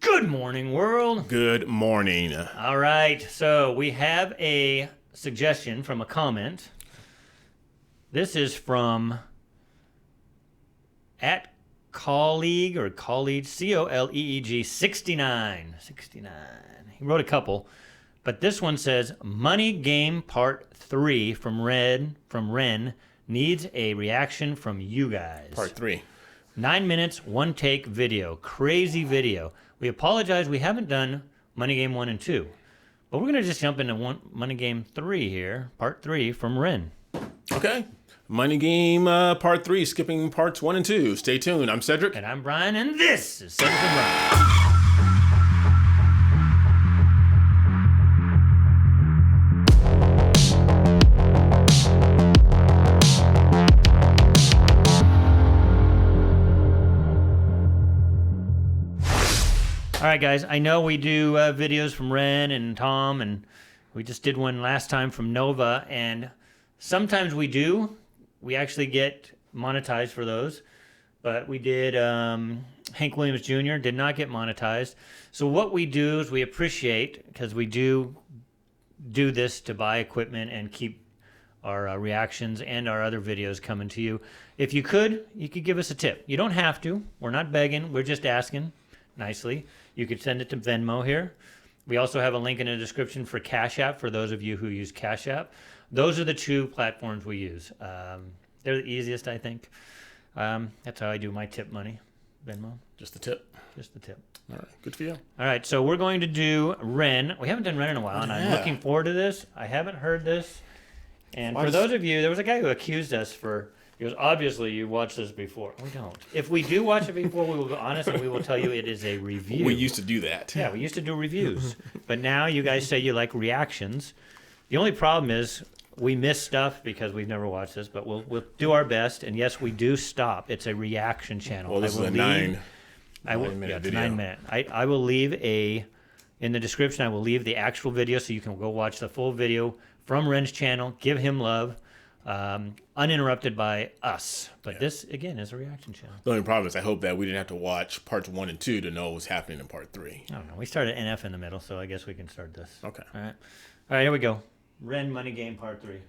Good morning, world. Good morning. All right, so we have a suggestion from a comment. This is from @colleague or colleague, COLEEG 69. He wrote a couple, but this one says Money Game Part 3 from Ren needs a reaction from you guys. Part 3. 9 minutes, one take video. Crazy video. We apologize, we haven't done Money Game 1 and 2. But we're going to just jump into Money Game 3 here, Part 3 from Ren. Okay. Money Game Part 3, skipping Parts 1 and 2. Stay tuned. I'm Cedric. And I'm Brian, and this is Cedric and Brian. All right, guys, I know we do videos from Ren and Tom, and we just did one last time from Nova, and sometimes we actually get monetized for those, but we did Hank Williams Jr., did not get monetized. So what we do is we appreciate, because we do this to buy equipment and keep our reactions and our other videos coming to you. If you could give us a tip. You don't have to. We're not begging. We're just asking nicely. You could send it to Venmo here. We also have a link in the description for Cash App for those of you who use Cash App. Those are the two platforms we use. They're the easiest, I think. That's how I do my tip money. Venmo. Just the tip. Just the tip. All right. Good for you. All right, so we're going to do Ren. We haven't done Ren in a while, and I'm looking forward to this. I haven't heard this. And for those of you, there was a guy who accused us because obviously you watched this before. We don't. If we do watch it before, we will be honest and we will tell you it is a review. We used to do that. Yeah, we used to do reviews. But now you guys say you like reactions. The only problem is we miss stuff because we've never watched this, but we'll do our best. And yes, we do stop. It's a reaction channel. Well, this is a 9 minute video. 9 minute. I will leave in the description, I will leave the actual video so you can go watch the full video from Ren's channel. Give him love. Uninterrupted by us. But this, again, is a reaction channel. The only problem is I hope that we didn't have to watch Parts 1 and 2 to know what's happening in Part 3. I don't know. We started NF in the middle, so I guess we can start this. Okay. All right. All right, here we go. Ren Money Game Part 3.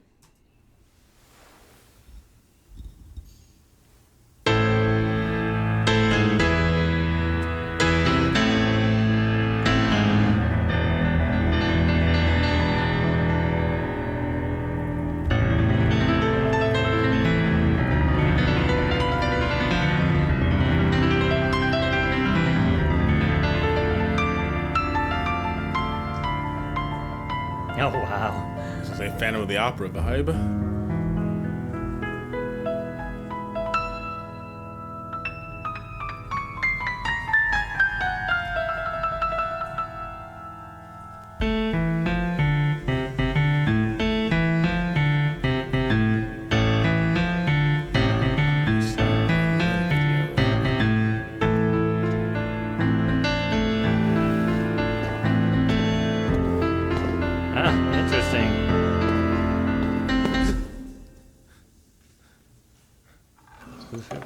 Oh, wow. This is a Phantom of the Opera vibe. Interesting.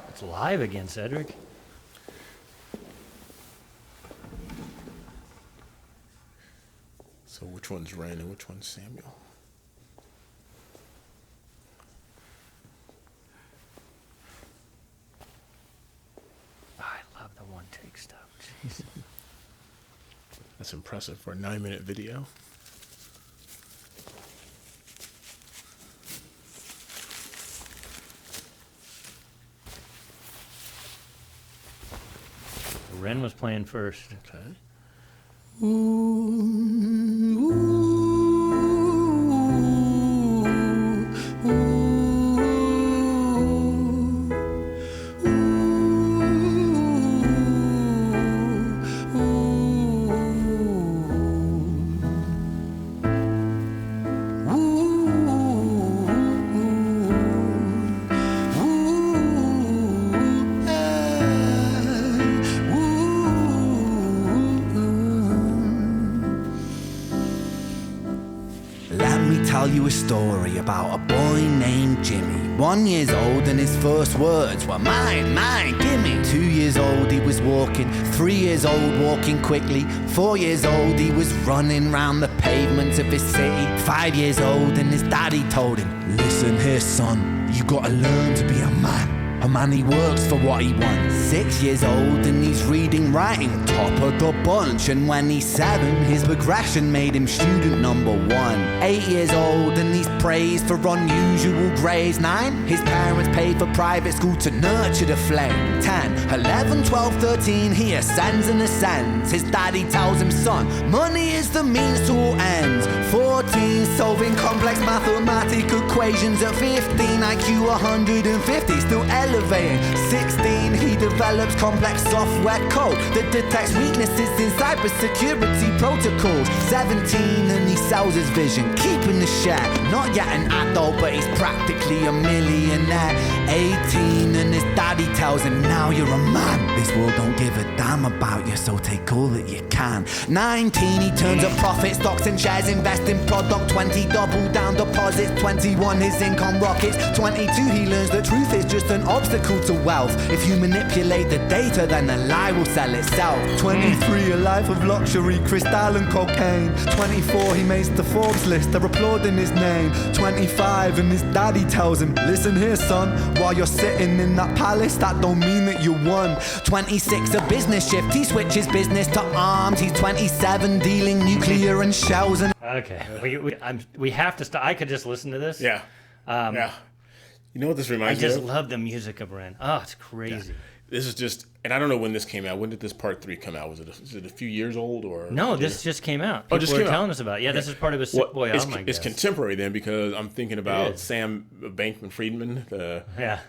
It's live again, Cedric. So which one's Ren and which one's Samuel? I love the one take stuff. Jeez. That's impressive for a 9 minute video. Ren was playing first. Okay. you a story about a boy named Jimmy. 1 year old and his first words were mine, mine, gimme. 2 years old he was walking, 3 years old walking quickly. 4 years old he was running round the pavements of his city. 5 years old and his daddy told him, listen here son, you gotta learn to be a man. A man, he works for what he wants. 6 years old and he's reading, writing, top of the bunch. And when he's 7, his progression made him student number 1. 8 years old and he's praised for unusual grades. 9, his parents paid for private school to nurture the flame. 10, 11, 12, 13, he ascends and ascends. His daddy tells him, son, money is the means to all ends. 14, solving complex mathematical equations. At 15, IQ 150, still elevating. 16, he develops complex software code that detects weaknesses in cybersecurity protocols. 17, and he sells his vision, keeping the share. Not yet an adult, but he's practically a millionaire. 18, and his daddy tells him, now you're a man. This world don't give a damn about you, so take all that you can. 19, he turns up profit, stocks and shares, invest in product. 20, double down deposits. 21, his income rockets. 22, he learns the truth is just an obstacle to wealth. If you manipulate the data, then the lie will sell itself. 23, a life of luxury, crystal and cocaine. 24, he makes the Forbes list, they're applauding his name. 25, and his daddy tells him, listen here son, while you're sitting in that palace, that don't mean that you won. 26, a business shift, he switches business to arms. He's 27, dealing nuclear and shells and... Okay, we have to stop. I could just listen to this. Yeah. Yeah. You know what this I reminds me of? just love the music of Ren. Oh, it's crazy. This is just, and I don't know when this came out. When did this part 3 come out? Was it a few years old or? No, this just came out. Oh, People just were came out. telling us about it. Yeah, this is part of a Sick Boy album, I guess. It's contemporary then, because I'm thinking about is. Sam Bankman-Friedman.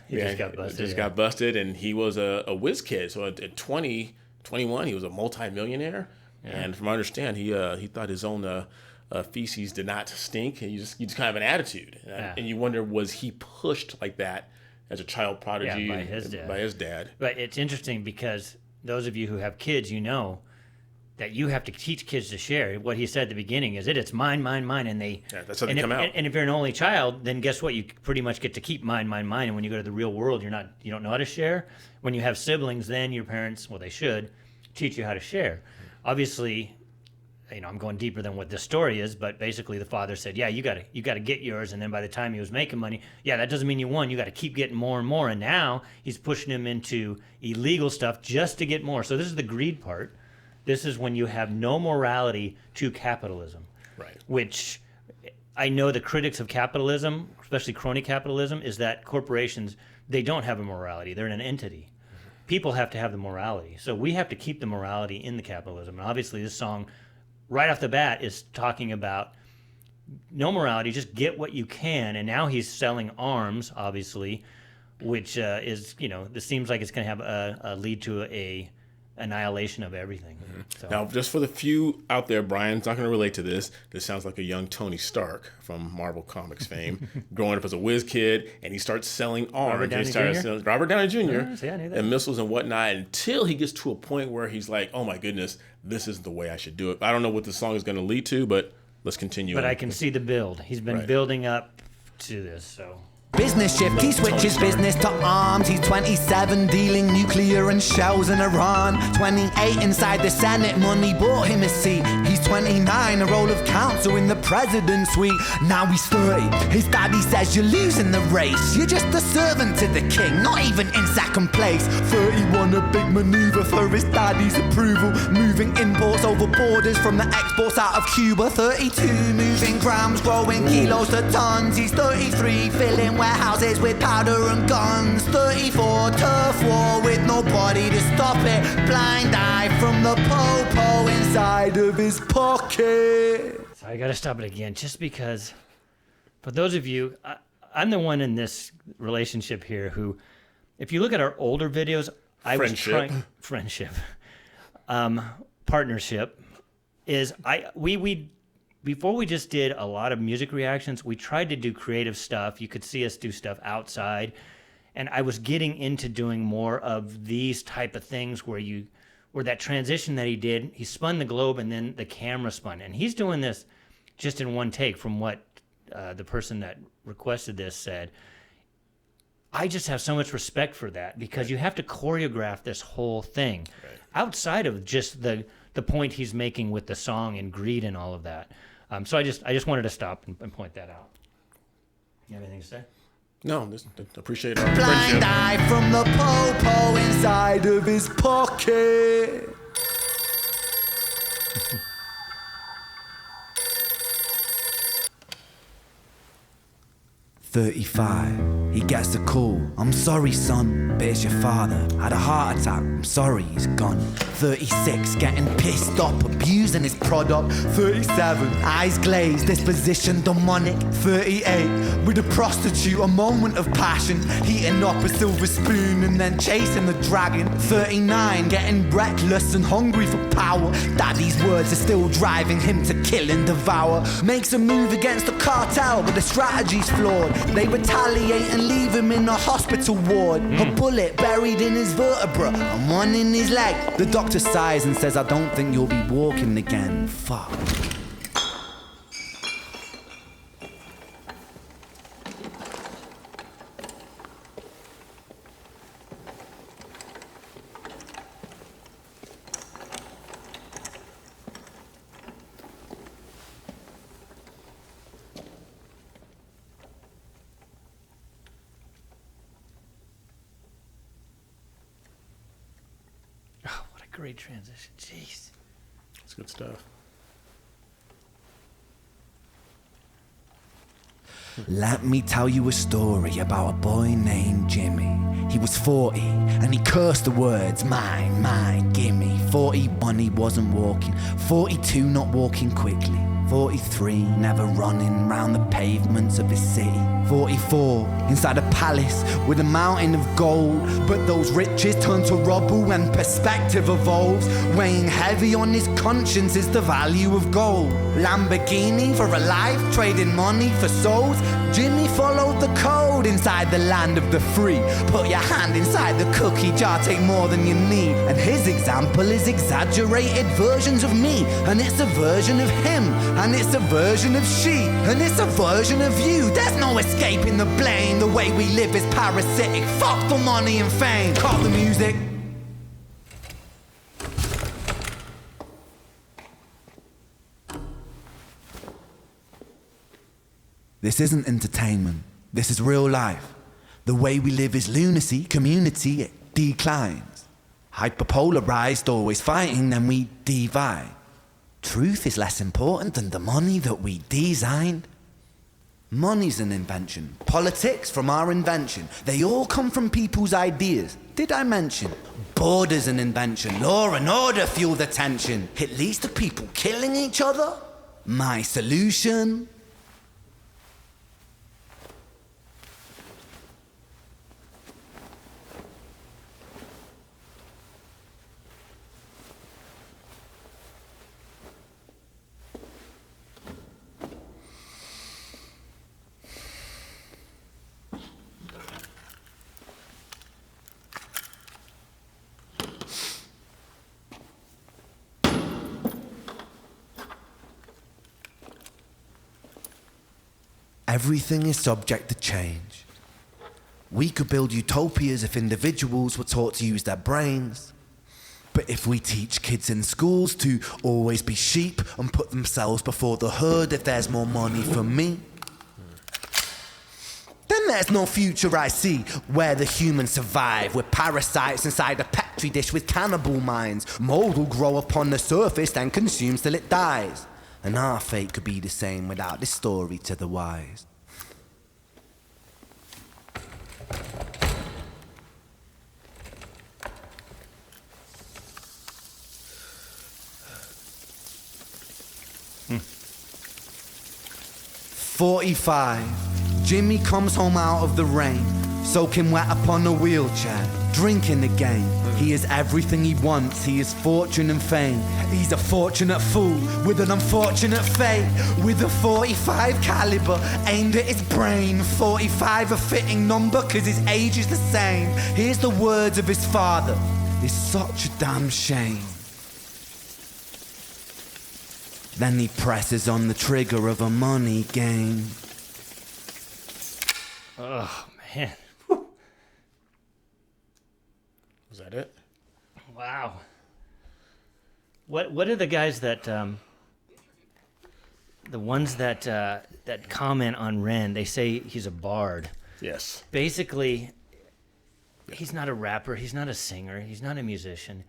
He just got busted. Got busted, and he was a whiz kid. So at 20, 21, he was a multi-millionaire. Yeah. And from what I understand, he thought his own feces did not stink. He just kind of an attitude. And you wonder, was he pushed like that as a child prodigy by his dad? By his dad. But it's interesting because those of you who have kids, you know that you have to teach kids to share. What he said at the beginning is it's mine, mine, mine, and that's how they come out. And if you're an only child, then guess what? You pretty much get to keep mine, mine, mine. And when you go to the real world, you don't know how to share. When you have siblings, then your parents, well, they should teach you how to share. Obviously, I'm going deeper than what this story is, but basically the father said, yeah, you got to get yours. And then by the time he was making money, yeah, that doesn't mean you won. You got to keep getting more and more. And now he's pushing him into illegal stuff just to get more. So this is the greed part. This is when you have no morality to capitalism. Right. Which I know the critics of capitalism, especially crony capitalism, is that corporations, they don't have a morality. They're an entity. People have to have the morality. So we have to keep the morality in the capitalism. And obviously this song, right off the bat, is talking about no morality, just get what you can. And now he's selling arms, obviously, which is, this seems like it's going to have a lead to a annihilation of everything. Mm-hmm. So. Now, just for the few out there, Brian's not going to relate to this. This sounds like a young Tony Stark from Marvel Comics fame, growing up as a whiz kid, and he starts selling arms. Robert Downey Jr. Yeah, I knew that. And missiles and whatnot, until he gets to a point where he's like, oh my goodness, this is the way I should do it. I don't know what the song is going to lead to, but let's continue. But I can see the build. He's been building up to this, so... Business shift, he switches business to arms. He's 27, dealing nuclear and shells in Iran. 28, inside the Senate, money bought him a seat. He's 29, a role of counsel in the president's suite. Now he's 30, his daddy says you're losing the race. You're just a servant to the king, not even in second place. 31, a big maneuver for his daddy's approval. Moving imports over borders from the exports out of Cuba. 32, moving grams, growing kilos to tons. He's 33, filling warehouses with powder and guns. 34, turf war with nobody to stop it. Blind eye from the po-po inside of his pocket. So I gotta stop it again, just because for those of you, I'm the one in this relationship here who, if you look at our older videos, partnership is we before we just did a lot of music reactions, we tried to do creative stuff. You could see us do stuff outside. And I was getting into doing more of these type of things where that transition that he did, he spun the globe and then the camera spun. And he's doing this just in one take from what the person that requested this said, I just have so much respect for that because you have to choreograph this whole thing outside of just the point he's making with the song and greed and all of that. So I just wanted to stop and point that out. You have anything to say? No, just appreciate our Blind friendship. eye from the po-po inside of his pocket. 35, he gets a call. I'm sorry, son, but it's your father. Had a heart attack, I'm sorry, he's gone. 36, getting pissed up, abusing his product. 37, eyes glazed, disposition demonic. 38, with a prostitute, a moment of passion. Heating up a silver spoon and then chasing the dragon. 39, getting reckless and hungry for power. Daddy's words are still driving him to kill and devour. Makes a move against the cartel, but the strategy's flawed. They retaliate and leave him in a hospital ward. A bullet buried in his vertebra and one in his leg. The doctor sighs and says, I don't think you'll be walking again. Fuck. Oh, what a great transition. Jeez. It's good stuff. Let me tell you a story about a boy named Jimmy. He was 40 and he cursed the words, mine, mine, gimme. 41, he wasn't walking. 42, not walking quickly. 43, never running round the pavements of his city. 44, inside a palace with a mountain of gold. But those riches turn to rubble when perspective evolves. Weighing heavy on his conscience is the value of gold. Lamborghini for a life, trading money for souls. Jimmy followed the code inside the land of the free. Put your hand inside the cookie jar, take more than you need. And his example is exaggerated versions of me. And it's a version of him. And it's a version of she. And it's a version of you. There's no escaping the blame. The way we live is parasitic. Fuck the money and fame. Cut the music. This isn't entertainment. This is real life. The way we live is lunacy, community, it declines. Hyperpolarized, always fighting, then we divide. Truth is less important than the money that we designed. Money's an invention. Politics from our invention. They all come from people's ideas. Did I mention? Border's an invention. Law and order fuel the tension. It leads to people killing each other. My solution? Everything is subject to change. We could build utopias if individuals were taught to use their brains. But if we teach kids in schools to always be sheep and put themselves before the herd if there's more money for me, then there's no future I see where the humans survive. We're parasites inside a petri dish with cannibal minds. Mold will grow upon the surface then consumes till it dies. And our fate could be the same without this story to the wise. Hmm. 45. Jimmy comes home out of the rain, soaking wet upon a wheelchair, drinking again. He is everything he wants, he is fortune and fame. He's a fortunate fool with an unfortunate fate. With a 45 caliber aimed at his brain. 45 a fitting number cause his age is the same. Here's the words of his father, it's such a damn shame. Then he presses on the trigger of a money game. Oh man. Was that it? Wow. What are the guys that the ones that that comment on Ren? They say he's a bard. Yes. Basically, he's not a rapper. He's not a singer. He's not a musician.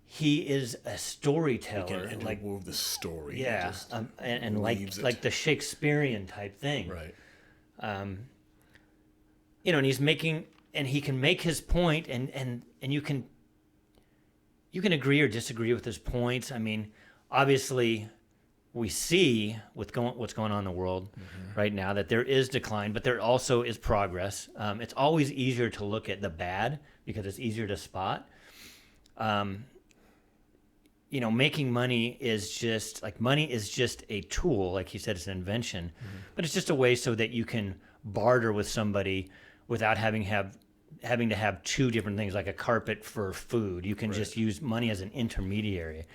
He is a storyteller. And like move the story. yeah, and like the Shakespearean type thing. Right. You know, and he's making, and he can make his point, and you can agree or disagree with his points. I mean, obviously, we see what's going on in the world right now, that there is decline, but there also is progress. It's always easier to look at the bad because it's easier to spot. You know, making money is just a tool. Like he said, it's an invention, but it's just a way so that you can barter with somebody without having to have two different things, like a carpet for food. You can just use money as an intermediary.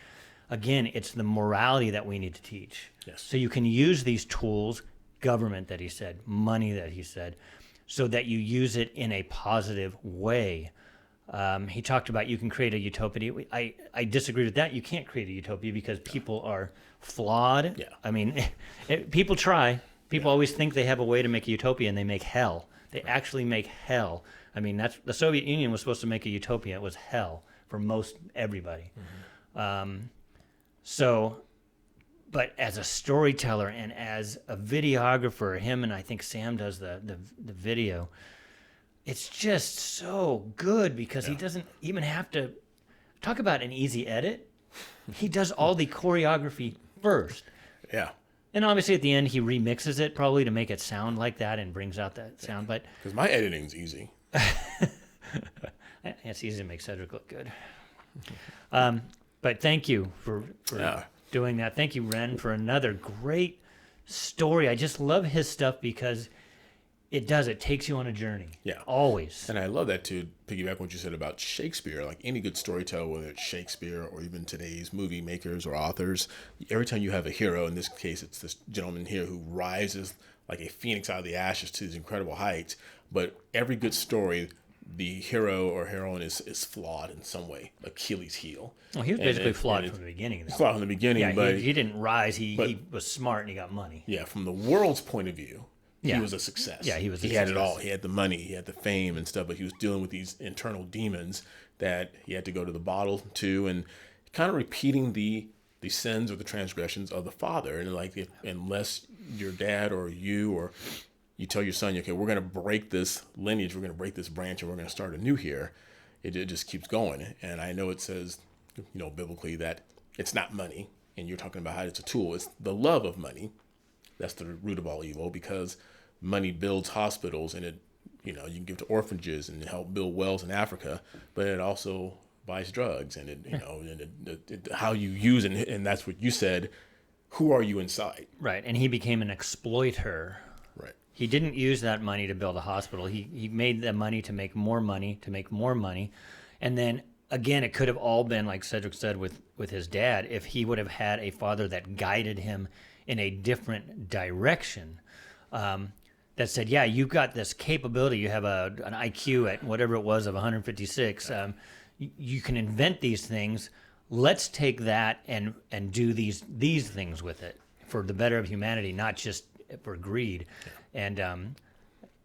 Again, it's the morality that we need to teach. Yes. So you can use these tools, government that he said, money that he said, so that you use it in a positive way. He talked about you can create a utopia. I disagree with that. You can't create a utopia because people are flawed. Yeah. I mean, people try. People always think they have a way to make a utopia, and they make hell. They actually make hell. I mean, that's the Soviet Union was supposed to make a utopia. It was hell for most everybody. But as a storyteller and as a videographer, him and I think Sam does the video, it's just so good because he doesn't even have to talk about an easy edit. He does all the choreography first. Yeah. And obviously at the end he remixes it probably to make it sound like that and brings out that sound. But Because my editing's easy. it's easy to make Cedric look good. But thank you for doing that. Thank you, Ren, for another great story. I just love his stuff because it takes you on a journey. Yeah. Always. And I love that to piggyback on what you said about Shakespeare. Like any good storyteller, whether it's Shakespeare or even today's movie makers or authors, every time you have a hero, in this case it's this gentleman here who rises like a phoenix out of the ashes to these incredible heights. But every good story, the hero or heroine is flawed in some way. Achilles' heel. Well, he was basically flawed from the beginning. Flawed from the beginning, Yeah, but he didn't rise. He was smart and he got money. yeah, from the world's point of view, Yeah. he was a success. Yeah, he was a He had it success. all. He had the money, he had the fame and stuff, but he was dealing with these internal demons that he had to go to the bottle to, and kind of repeating the sins or the transgressions of the father. And like, unless your dad or you tell your son, okay, we're going to break this lineage, we're going to break this branch, and we're going to start anew here, it just keeps going. And I know it says, biblically, that it's not money, and you're talking about how it's a tool. It's the love of money that's the root of all evil, because money builds hospitals, and it, you can give to orphanages and help build wells in Africa, but it also buys drugs, and it how you use it, and that's what you said. Who are you inside? Right, and he became an exploiter. Right. He didn't use that money to build a hospital. He made the money to make more money, and then again, it could have all been like Cedric said with his dad, if he would have had a father that guided him in a different direction. That said, yeah, you've got this capability. You have an IQ at whatever it was of 156. You can invent these things. Let's take that and do these things with it for the better of humanity, not just for greed. Yeah.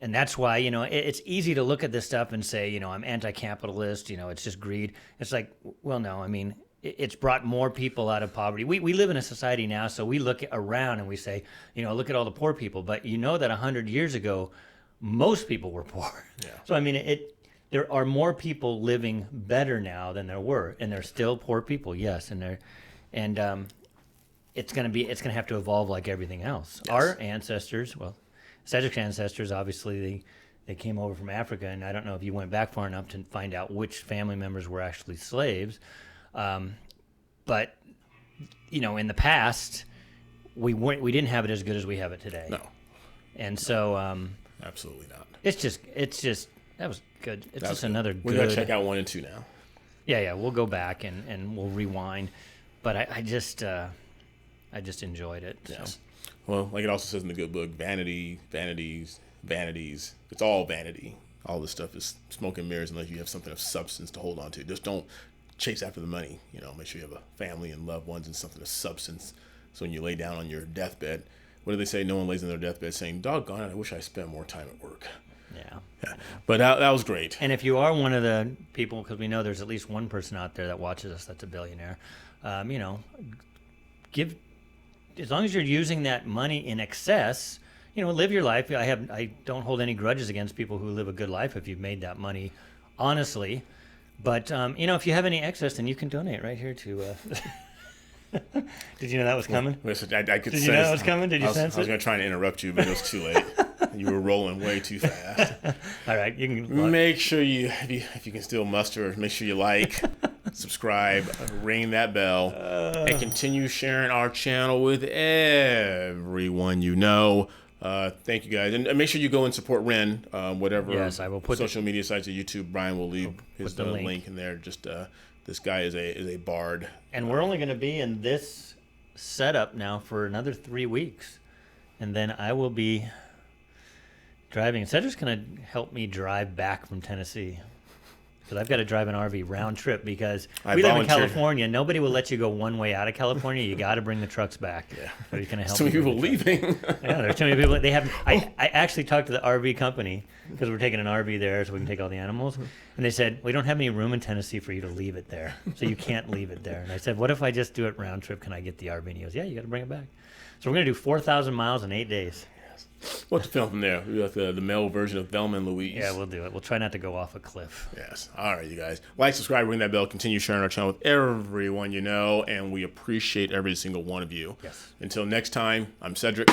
And that's why, it's easy to look at this stuff and say, I'm anti-capitalist, it's just greed. It's like, well, no, I mean, it's brought more people out of poverty. We live in a society now, so we look around and we say, look at all the poor people. But that 100 years ago, most people were poor. Yeah. So, I mean, there are more people living better now than there were, and there's still poor people, yes, it's going to have to evolve like everything else. Yes. Our ancestors, Cedric's ancestors, obviously, they came over from Africa, and I don't know if you went back far enough to find out which family members were actually slaves. But in the past, we didn't have it as good as we have it today. No. And so, absolutely not. It's just that was good. It's just another good. We're gonna check out 1 and 2 now. Yeah, we'll go back and we'll rewind. But I just enjoyed it. Yes. So. Well, like it also says in the good book, vanity vanities. It's all vanity. All this stuff is smoke and mirrors unless you have something of substance to hold on to. Just don't chase after the money. Make sure you have a family and loved ones and something of substance. So when you lay down on your deathbed, what do they say? No one lays on their deathbed saying, "Doggone it, I wish I spent more time at work." Yeah. But that was great. And if you are one of the people, because we know there's at least one person out there that watches us that's a billionaire, give, as long as you're using that money in excess, live your life. I don't hold any grudges against people who live a good life if you've made that money honestly. But, if you have any excess, then you can donate right here to... Did you know that was coming? Listen, I could Did you know that was coming? Did you sense it? I was going to try and interrupt you, but it was too late. You were rolling way too fast. All right. You can make sure if you can still muster, make sure you like, subscribe, ring that bell, and continue sharing our channel with everyone you know. Thank you guys, and make sure you go and support Ren. Whatever. Yes, I will put social media sites of YouTube. Brian will leave his the link in there. Just this guy is a bard. And we're only going to be in this setup now for another 3 weeks, and then I will be driving. Cedric's going to help me drive back from Tennessee. Because I've got to drive an RV round trip because we live in California. Nobody will let you go one way out of California. You got to bring the trucks back. Yeah. So he's going to help. Too many people leaving. Yeah, there's too many people. They have. I actually talked to the RV company because we're taking an RV there so we can take all the animals. And they said, we don't have any room in Tennessee for you to leave it there. So you can't leave it there. And I said, what if I just do it round trip? Can I get the RV? And he goes, yeah, you got to bring it back. So we're going to do 4,000 miles in 8 days. We'll have to film from there. We got the male version of Thelma and Louise. Yeah, we'll do it. We'll try not to go off a cliff. Yes. All right, you guys. Like, subscribe, ring that bell, continue sharing our channel with everyone you know, and we appreciate every single one of you. Yes. Until next time, I'm Cedric.